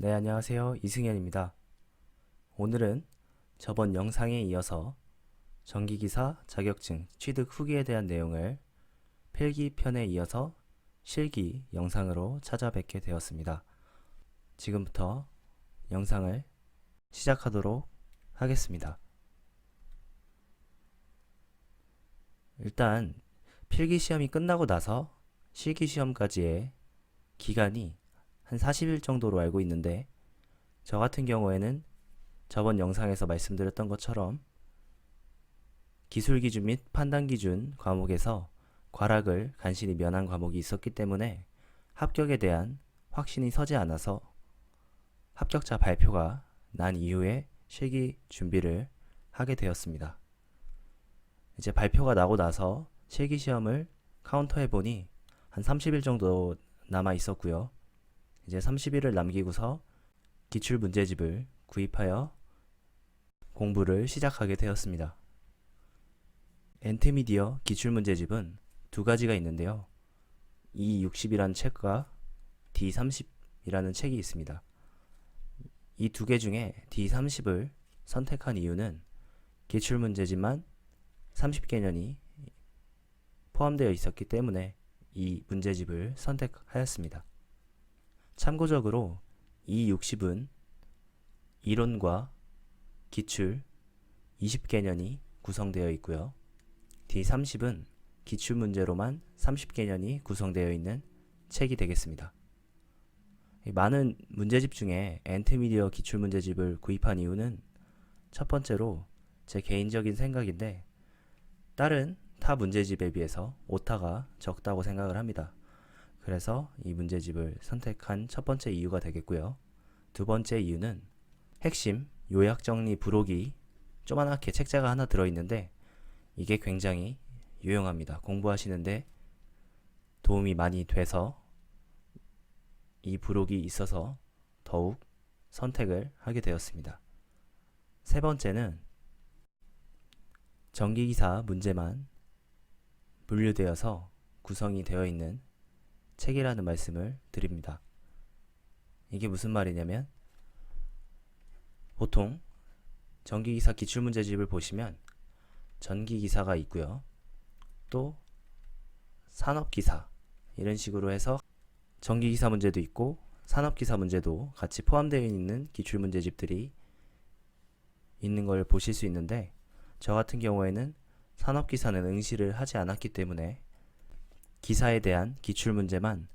네, 안녕하세요. 이승현입니다. 오늘은 저번 영상에 이어서 전기기사 자격증 취득 후기에 대한 내용을 필기 편에 이어서 실기 영상으로 찾아뵙게 되었습니다. 지금부터 영상을 시작하도록 하겠습니다. 일단 필기 시험이 끝나고 나서 실기 시험까지의 기간이 한 40일 정도로 알고 있는데, 저 같은 경우에는 저번 영상에서 말씀드렸던 것처럼 기술 기준 및 판단 기준 과목에서 과락을 간신히 면한 과목이 있었기 때문에 합격에 대한 확신이 서지 않아서 합격자 발표가 난 이후에 실기 준비를 하게 되었습니다. 이제 발표가 나고 나서 실기 시험을 카운터 해보니 한 30일 정도 남아 있었고요. 이제 30일을 남기고서 기출 문제집을 구입하여 공부를 시작하게 되었습니다. 엔트미디어 기출문제집은 두 가지가 있는데요. E60이라는 책과 D30이라는 책이 있습니다. 이 두 개 중에 D30을 선택한 이유는 기출문제집만 30개년이 포함되어 있었기 때문에 이 문제집을 선택하였습니다. 참고적으로 E60은 이론과 기출 20개년이 구성되어 있고요. D30은 기출문제로만 30개년이 구성되어 있는 책이 되겠습니다. 많은 문제집 중에 엔트미디어 기출문제집을 구입한 이유는 첫 번째로 제 개인적인 생각인데, 다른 타 문제집에 비해서 오타가 적다고 생각을 합니다. 그래서 이 문제집을 선택한 첫 번째 이유가 되겠고요. 두 번째 이유는 핵심 요약 정리 부록이 조그맣게 책자가 하나 들어있는데, 이게 굉장히 유용합니다. 공부하시는데 도움이 많이 돼서 이 부록이 있어서 더욱 선택을 하게 되었습니다. 세 번째는 전기기사 문제만 분류되어서 구성이 되어 있는 책이라는 말씀을 드립니다. 이게 무슨 말이냐면, 보통 전기기사 기출문제집을 보시면 전기기사가 있고요. 또 산업기사, 이런 식으로 해서 전기기사 문제도 있고 산업기사 문제도 같이 포함되어 있는 기출문제집들이 있는 걸 보실 수 있는데, 저 같은 경우에는 산업기사는 응시를 하지 않았기 때문에 기사에 대한 기출문제만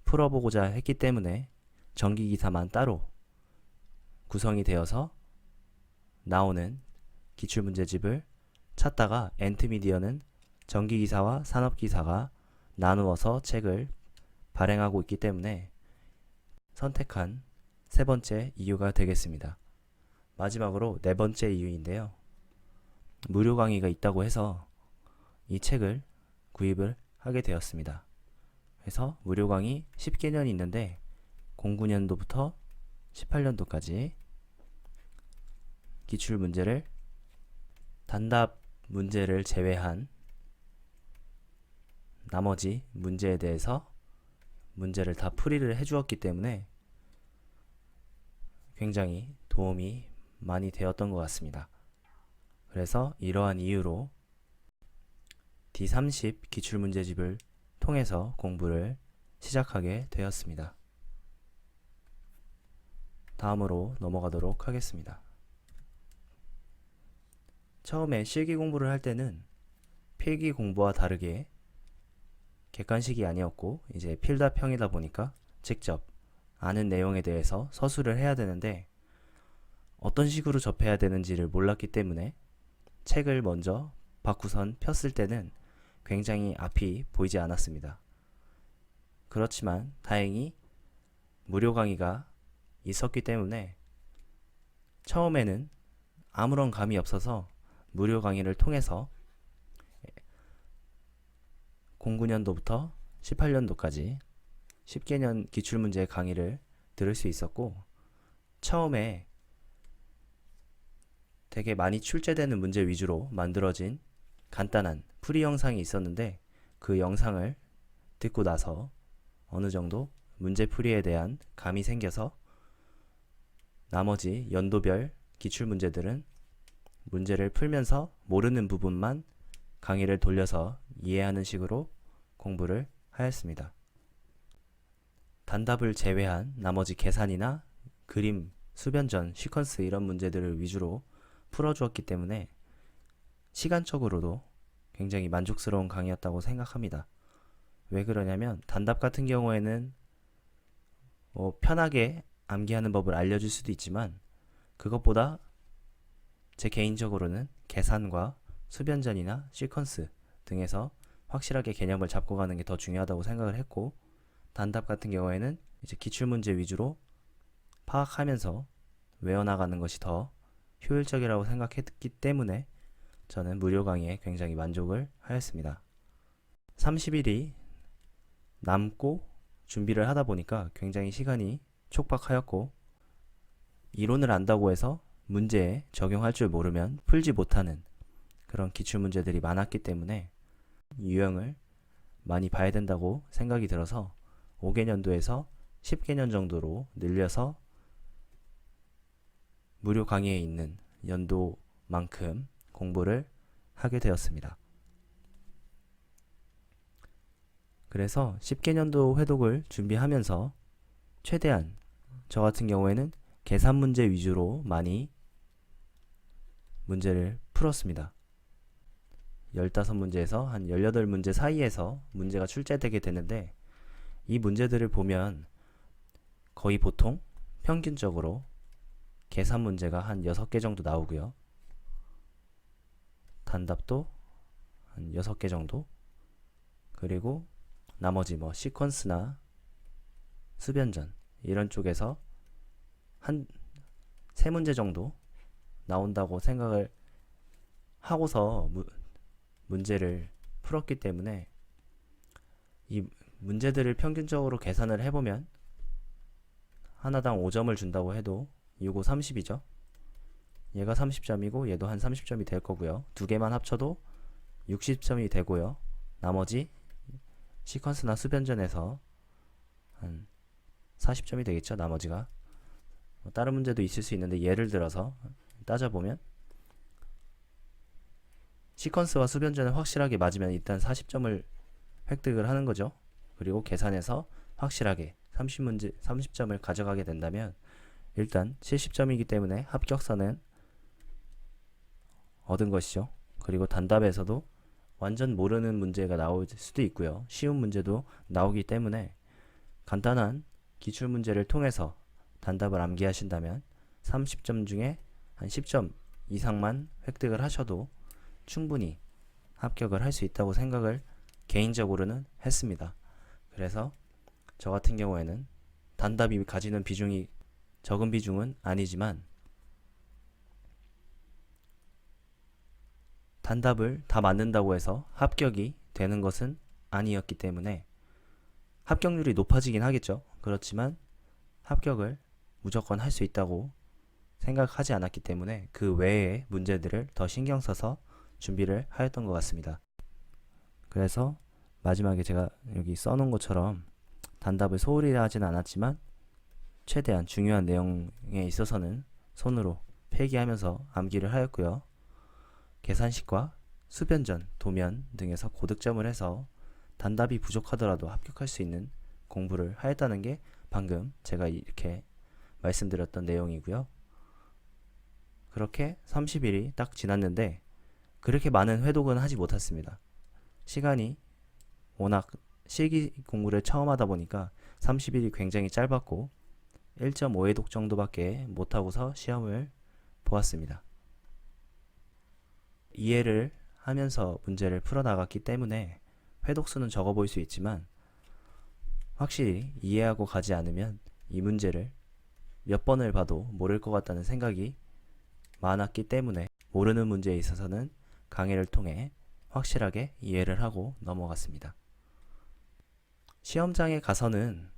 풀어보고자 했기 때문에 전기기사만 따로 구성이 되어서 나오는 기출문제집을 찾다가 엔트미디어는 전기기사와 산업기사가 나누어서 책을 발행하고 있기 때문에 선택한 세 번째 이유가 되겠습니다. 마지막으로 네 번째 이유인데요. 무료 강의가 있다고 해서 이 책을 구입을 하게 되었습니다. 그래서 무료 강의 10개년이 있는데 09년도부터 18년도까지 기출 문제를 단답 문제를 제외한 나머지 문제에 대해서 문제를 다 풀이를 해주었기 때문에 굉장히 도움이 많이 되었던 것 같습니다. 그래서 이러한 이유로 D30 기출문제집을 통해서 공부를 시작하게 되었습니다. 다음으로 넘어가도록 하겠습니다. 처음에 실기 공부를 할 때는 필기 공부와 다르게 객관식이 아니었고 이제 필답형이다 보니까 직접 아는 내용에 대해서 서술을 해야 되는데, 어떤 식으로 접해야 되는지를 몰랐기 때문에 책을 먼저 받고선 폈을 때는 굉장히 앞이 보이지 않았습니다. 그렇지만 다행히 무료 강의가 있었기 때문에 처음에는 아무런 감이 없어서 무료 강의를 통해서 09년도부터 18년도까지 10개년 기출문제 강의를 들을 수 있었고, 처음에 되게 많이 출제되는 문제 위주로 만들어진 간단한 풀이 영상이 있었는데, 그 영상을 듣고 나서 어느 정도 문제 풀이에 대한 감이 생겨서 나머지 연도별 기출문제들은 문제를 풀면서 모르는 부분만 강의를 돌려서 이해하는 식으로 공부를 하였습니다. 단답을 제외한 나머지 계산이나 그림, 수변전, 시퀀스 이런 문제들을 위주로 풀어주었기 때문에 시간적으로도 굉장히 만족스러운 강의였다고 생각합니다. 왜 그러냐면 단답 같은 경우에는 편하게 암기하는 법을 알려줄 수도 있지만 그것보다 제 개인적으로는 계산과 수변전이나 시퀀스 등에서 확실하게 개념을 잡고 가는 게 더 중요하다고 생각을 했고, 단답 같은 경우에는 이제 기출문제 위주로 파악하면서 외워나가는 것이 더 효율적이라고 생각했기 때문에 저는 무료 강의에 굉장히 만족을 하였습니다. 30일이 남고 준비를 하다 보니까 굉장히 시간이 촉박하였고, 이론을 안다고 해서 문제에 적용할 줄 모르면 풀지 못하는 그런 기출문제들이 많았기 때문에 유형을 많이 봐야 된다고 생각이 들어서 5개년도에서 10개년 정도로 늘려서 무료 강의에 있는 연도만큼 공부를 하게 되었습니다. 그래서 10개년도 회독을 준비하면서 최대한 저 같은 경우에는 계산 문제 위주로 많이 문제를 풀었습니다. 15문제에서 한 18문제 사이에서 문제가 출제되게 되는데, 이 문제들을 보면 거의 보통 평균적으로 계산 문제가 한 6개 정도 나오고요. 단답도 한 6개 정도, 그리고 나머지 시퀀스나 수변전 이런 쪽에서 한 3문제 정도 나온다고 생각을 하고서 문제를 풀었기 때문에 이 문제들을 평균적으로 계산을 해보면 하나당 5점을 준다고 해도 6, 5, 30이죠. 얘가 30점이고 얘도 한 30점이 될 거고요. 두 개만 합쳐도 60점이 되고요. 나머지 시퀀스나 수변전에서 한 40점이 되겠죠. 나머지가 다른 문제도 있을 수 있는데, 예를 들어서 따져보면 시퀀스와 수변전을 확실하게 맞으면 일단 40점을 획득을 하는 거죠. 그리고 계산해서 확실하게 30점을 가져가게 된다면 일단 70점이기 때문에 합격선은 얻은 것이죠. 그리고 단답에서도 완전 모르는 문제가 나올 수도 있고요. 쉬운 문제도 나오기 때문에 간단한 기출문제를 통해서 단답을 암기하신다면 30점 중에 한 10점 이상만 획득을 하셔도 충분히 합격을 할 수 있다고 생각을 개인적으로는 했습니다. 그래서 저 같은 경우에는 단답이 가지는 비중이 적은 비중은 아니지만 단답을 다 맞는다고 해서 합격이 되는 것은 아니었기 때문에 합격률이 높아지긴 하겠죠. 그렇지만 합격을 무조건 할 수 있다고 생각하지 않았기 때문에 그 외의 문제들을 더 신경 써서 준비를 하였던 것 같습니다. 그래서 마지막에 제가 여기 써놓은 것처럼 단답을 소홀히 하진 않았지만 최대한 중요한 내용에 있어서는 손으로 필기하면서 암기를 하였고요. 계산식과 수변전, 도면 등에서 고득점을 해서 단답이 부족하더라도 합격할 수 있는 공부를 하였다는 게 방금 제가 이렇게 말씀드렸던 내용이고요. 그렇게 30일이 딱 지났는데 그렇게 많은 회독은 하지 못했습니다. 시간이 워낙 실기 공부를 처음 하다 보니까 30일이 굉장히 짧았고 1.5회독 정도밖에 못하고서 시험을 보았습니다. 이해를 하면서 문제를 풀어나갔기 때문에 회독수는 적어 보일 수 있지만 확실히 이해하고 가지 않으면 이 문제를 몇 번을 봐도 모를 것 같다는 생각이 많았기 때문에 모르는 문제에 있어서는 강의를 통해 확실하게 이해를 하고 넘어갔습니다. 시험장에 가서는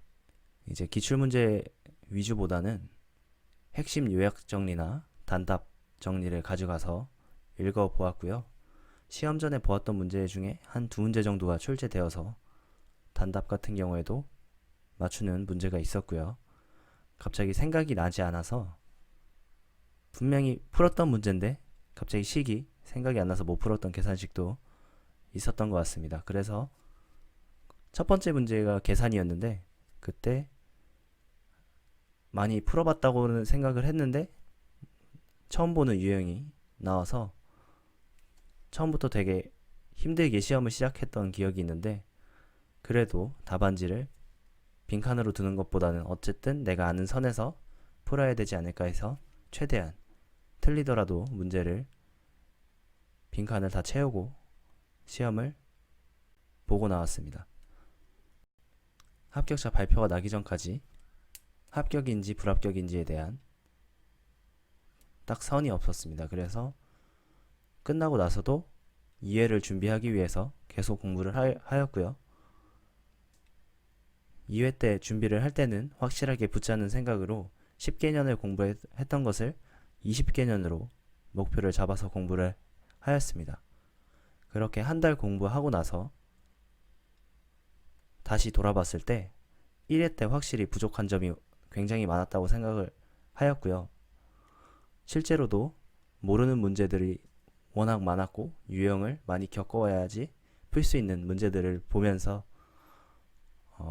이제 기출문제 위주보다는 핵심 요약 정리나 단답 정리를 가져가서 읽어보았고요. 시험 전에 보았던 문제 중에 한 2문제 정도가 출제되어서 단답 같은 경우에도 맞추는 문제가 있었고요. 갑자기 생각이 나지 않아서 분명히 풀었던 문제인데 갑자기 식이 생각이 안 나서 못 풀었던 계산식도 있었던 것 같습니다. 그래서 첫 번째 문제가 계산이었는데 그때 많이 풀어봤다고는 생각을 했는데 처음 보는 유형이 나와서 처음부터 되게 힘들게 시험을 시작했던 기억이 있는데 그래도 답안지를 빈칸으로 두는 것보다는 어쨌든 내가 아는 선에서 풀어야 되지 않을까 해서 최대한 틀리더라도 문제를 빈칸을 다 채우고 시험을 보고 나왔습니다. 합격자 발표가 나기 전까지 합격인지 불합격인지에 대한 딱 선이 없었습니다. 그래서 끝나고 나서도 2회를 준비하기 위해서 계속 공부를 하였고요. 2회 때 준비를 할 때는 확실하게 붙자는 생각으로 10개년을 공부했던 것을 20개년으로 목표를 잡아서 공부를 하였습니다. 그렇게 한 달 공부하고 나서 다시 돌아봤을 때 1회 때 확실히 부족한 점이 굉장히 많았다고 생각을 하였고요. 실제로도 모르는 문제들이 워낙 많았고 유형을 많이 겪어와야지 풀 수 있는 문제들을 보면서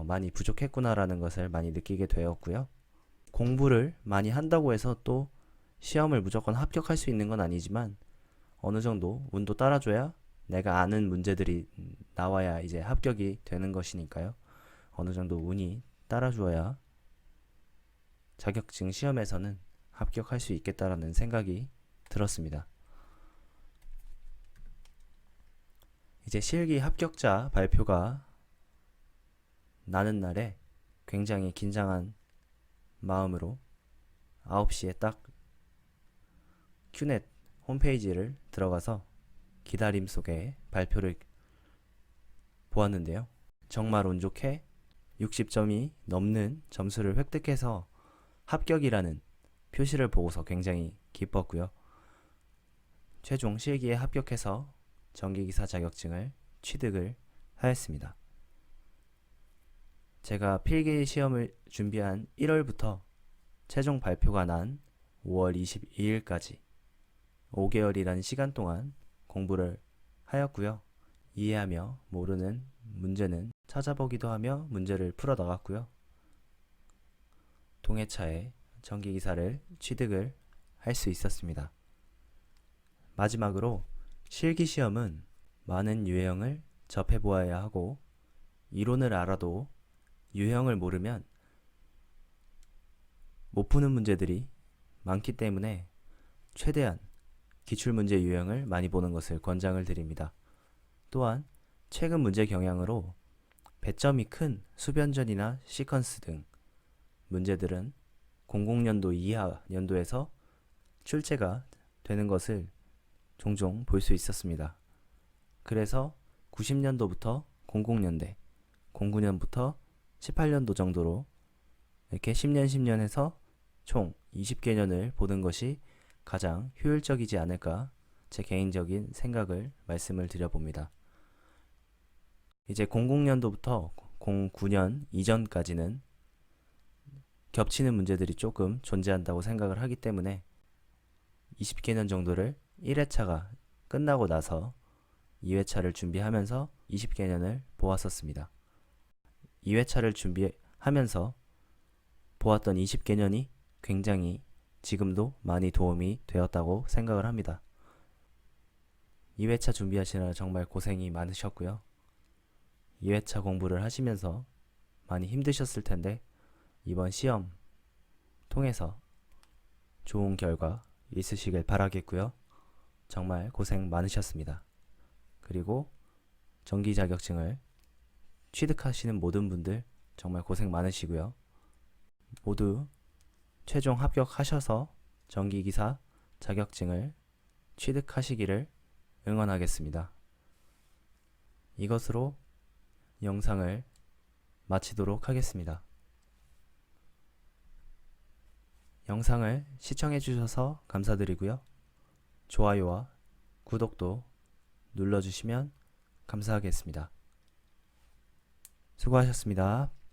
많이 부족했구나라는 것을 많이 느끼게 되었고요. 공부를 많이 한다고 해서 또 시험을 무조건 합격할 수 있는 건 아니지만 어느 정도 운도 따라줘야 내가 아는 문제들이 나와야 이제 합격이 되는 것이니까요. 어느 정도 운이 따라주어야 자격증 시험에서는 합격할 수 있겠다라는 생각이 들었습니다. 이제 실기 합격자 발표가 나는 날에 굉장히 긴장한 마음으로 9시에 딱 큐넷 홈페이지를 들어가서 기다림 속에 발표를 보았는데요. 정말 운 좋게 60점이 넘는 점수를 획득해서 합격이라는 표시를 보고서 굉장히 기뻤고요. 최종 실기에 합격해서 전기기사 자격증을 취득을 하였습니다. 제가 필기 시험을 준비한 1월부터 최종 발표가 난 5월 22일까지 5개월이라는 시간 동안 공부를 하였고요. 이해하며 모르는 문제는 찾아보기도 하며 문제를 풀어 나갔고요. 동해차에 전기기사를 취득을 할 수 있었습니다. 마지막으로 실기시험은 많은 유형을 접해보아야 하고 이론을 알아도 유형을 모르면 못 푸는 문제들이 많기 때문에 최대한 기출문제 유형을 많이 보는 것을 권장을 드립니다. 또한 최근 문제 경향으로 배점이 큰 수변전이나 시퀀스 등 문제들은 00년도 이하 연도에서 출제가 되는 것을 종종 볼 수 있었습니다. 그래서 90년도부터 00년대, 09년부터 18년도 정도로 이렇게 10년 10년 해서 총 20개년을 보는 것이 가장 효율적이지 않을까 제 개인적인 생각을 말씀을 드려봅니다. 이제 00년도부터 09년 이전까지는 겹치는 문제들이 조금 존재한다고 생각을 하기 때문에 20개년 정도를 1회차가 끝나고 나서 2회차를 준비하면서 20개년을 보았었습니다. 2회차를 준비하면서 보았던 20개년이 굉장히 지금도 많이 도움이 되었다고 생각을 합니다. 2회차 준비하시느라 정말 고생이 많으셨고요. 2회차 공부를 하시면서 많이 힘드셨을 텐데 이번 시험 통해서 좋은 결과 있으시길 바라겠고요. 정말 고생 많으셨습니다. 그리고 전기 자격증을 취득하시는 모든 분들 정말 고생 많으시고요. 모두 최종 합격하셔서 전기기사 자격증을 취득하시기를 응원하겠습니다. 이것으로 영상을 마치도록 하겠습니다. 영상을 시청해주셔서 감사드리고요. 좋아요와 구독도 눌러주시면 감사하겠습니다. 수고하셨습니다.